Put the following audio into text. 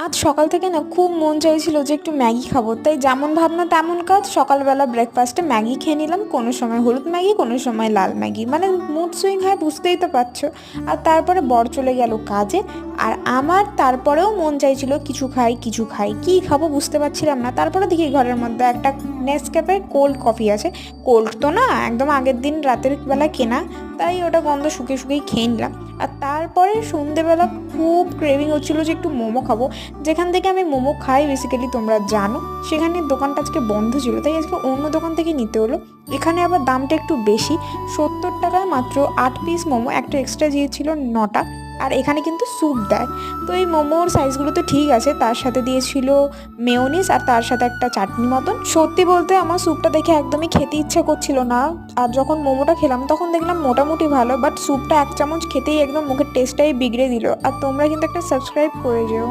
আজ সকাল থেকে না খুব মন চাইছিল যে একটু ম্যাগি খাবো, তাই যেমন ভাবনা তেমন কাজ। সকালবেলা ব্রেকফাস্টে ম্যাগি খেয়ে নিলাম, কোনো সময় হলুদ ম্যাগি, কোনো সময় লাল ম্যাগি, মানে মুড সুইং হয়, বুঝতেই তো পারছো। আর তারপরে বর চলে গেল কাজে। আর আমার তারপরেও মন চাইছিল কিছু খাই কিছু খাই, কী খাবো বুঝতে পারছিলাম না। তারপরে দেখি ঘরের মধ্যে একটা নেসক্যাফে কোল্ড কফি আছে। কোল্ড তো না, একদম আগের দিন রাতের বেলা কেনা, তাই ওটা গন্ধ শুকিয়ে শুকিয়ে খেয়ে নিলাম। আর তারপরে সন্ধেবেলা খুব ক্রেভিং হচ্ছিলো যে একটু মোমো খাবো। যেখান থেকে আমি মোমো খাই বেসিক্যালি তোমরা জানো, সেখানে দোকানটা আজকে বন্ধ ছিল, তাই আজকে অন্য দোকান থেকে নিতে হলো। এখানে আবার দামটা একটু বেশি, 70 টাকায় মাত্র 8 পিস মোমো, একটা এক্সট্রা দিয়েছিল 9টা। আর এখানে কিন্তু স্যুপ দেয়। তো এই মোমোর সাইজগুলো তো ঠিক আছে, তার সাথে দিয়েছিল মেয়োনিজ আর তার সাথে একটা চাটনি মতন। সত্যি বলতে আমার স্যুপটা দেখে একদমই খেতে ইচ্ছা করছিল না। আর যখন মোমোটা খেলাম তখন দেখলাম মোটামুটি ভালো, বাট স্যুপটা 1 চামচ খেতেই একদম মুখের টেস্টটাই বিগড়ে দিল। আর তোমরা কিন্তু একটা সাবস্ক্রাইব করে যেও।